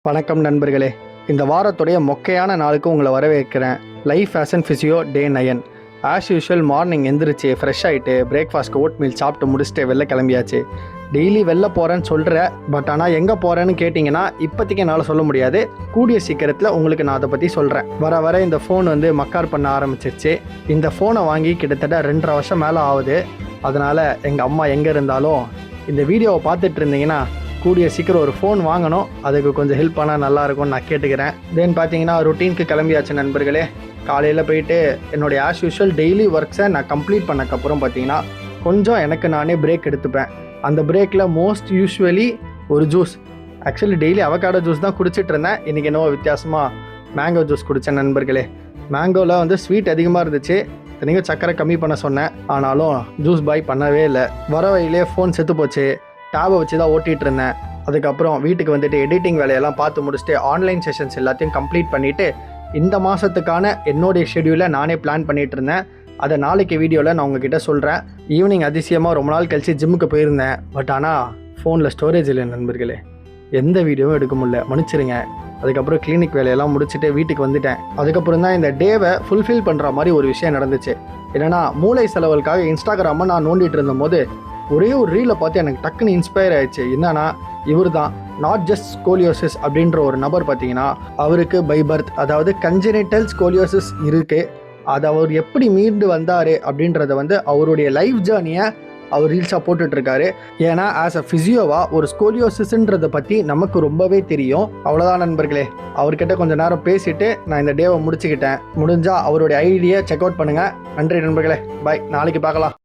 வணக்கம் நண்பர்களே. இந்த வாரத்துடைய மொக்கையான நாளுக்கு உங்களை வரவேற்கிறேன். Life as an physio day 9. As usual morning எந்திரிச்சு ஃப்ரெஷ் ஆகிட்டு பிரேக்ஃபாஸ்ட் ஓட் மீல் சாப்பிட்டு முடிச்சுட்டு வெளில கிளம்பியாச்சு. டெய்லி வெளில போகிறேன்னு சொல்கிறேன். பட் ஆனால் எங்கே போகிறேன்னு கேட்டிங்கன்னா இப்போதைக்கு என்னால் சொல்ல முடியாது. கூடிய சீக்கிரத்தில் உங்களுக்கு நான் அதை பற்றி சொல்கிறேன். வர இந்த ஃபோன் மக்கார் பண்ண ஆரம்பிச்சிருச்சு. இந்த ஃபோனை வாங்கி கிட்டத்தட்ட 2.5 வருஷம் மேலே ஆகுது. அதனால் எங்கள் அம்மா எங்கே இருந்தாலும் இந்த வீடியோவை பார்த்துட்டு இருந்தீங்கன்னா கூடிய சீக்கிரம் ஒரு ஃபோன் வாங்கணும், அதுக்கு கொஞ்சம் ஹெல்ப் பண்ணால் நல்லாயிருக்கும்னு நான் கேட்டுக்கிறேன். தென் பார்த்தீங்கன்னா ரொட்டீனுக்கு கிளம்பியாச்சு நண்பர்களே. காலையில் போயிட்டு என்னுடைய ஆஸ் யூஷுவல் டெய்லி ஒர்க்ஸை நான் கம்ப்ளீட் பண்ணக்கப்புறம் பார்த்தீங்கன்னா கொஞ்சம் எனக்கு நானே பிரேக் எடுத்துப்பேன். அந்த பிரேக்கில் மோஸ்ட் யூஸ்வலி ஒரு juice, actually daily avocado juice தான் குடிச்சிட்டு இருந்தேன். இன்றைக்கி என்னவோ வித்தியாசமாக மேங்கோ ஜூஸ் குடித்தேன் நண்பர்களே. மேங்கோவில் ஸ்வீட் அதிகமாக இருந்துச்சு. நீங்கள் சக்கரை கம்மி பண்ண சொன்னேன், ஆனாலும் ஜூஸ் பாய் பண்ணவே இல்லை. வர வழியிலே ஃபோன் செத்து போச்சு. டேபை வச்சு தான் ஓட்டிகிட்டு இருந்தேன். அதுக்கப்புறம் வீட்டுக்கு வந்துட்டு எடிட்டிங் வேலையெல்லாம் பார்த்து முடிச்சுட்டு ஆன்லைன் செஷன்ஸ் எல்லாத்தையும் கம்ப்ளீட் பண்ணிவிட்டு இந்த மாதத்துக்கான என்னுடைய ஷெடியூலை நானே பிளான் பண்ணிகிட்டு இருந்தேன். அதை நாளைக்கு வீடியோவில் நான் உங்ககிட்ட சொல்கிறேன். ஈவினிங் அதிசயமாக ரொம்ப நாள் கழித்து ஜிம்முக்கு போயிருந்தேன். பட் ஆனால் ஃபோனில் ஸ்டோரேஜ் இல்லை நண்பர்களே. எந்த வீடியோவும் எடுக்க முடியல, மன்னிச்சிருங்க. அதுக்கப்புறம் கிளினிக் வேலையெல்லாம் முடிச்சுட்டு வீட்டுக்கு வந்துட்டேன். அதுக்கப்புறம் தான் இந்த டேவை ஃபுல்ஃபில் பண்ணுற மாதிரி ஒரு விஷயம் நடந்துச்சு. என்னென்னா மூளை செலவலுக்காக இன்ஸ்டாகிராமை நான் நோண்டிகிட்டு இருந்தபோது ஒரே ஒரு ரீலை பார்த்து எனக்கு டக்குன்னு இன்ஸ்பயர் ஆயிடுச்சு. என்னன்னா இவர் தான் நாட் ஜஸ்ட் ஸ்கோலியோசிஸ் அப்படின்ற ஒரு நபர் பார்த்தீங்கன்னா அவருக்கு பை பர்த், அதாவது கன்ஜெனிட்டல் ஸ்கோலியோசிஸ் இருக்குது. அதை அவர் எப்படி மீண்டு வந்தார் அப்படின்றத அவருடைய லைஃப் ஜேர்னியை அவர் ரீல்ஸாக போட்டுட்ருக்காரு. ஏன்னா ஆஸ் அ ஃபிசியோவாக ஒரு ஸ்கோலியோசிஸ்ன்றதை பற்றி நமக்கு ரொம்பவே தெரியும். அவ்வளோதான் நண்பர்களே. அவர்கிட்ட கொஞ்சம் நேரம் பேசிட்டு நான் இந்த டேவை முடிச்சுக்கிட்டேன். முடிஞ்சால் அவருடைய ஐடியை செக் அவுட் பண்ணுங்கள். நன்றி நண்பர்களே. பாய், நாளைக்கு பார்க்கலாம்.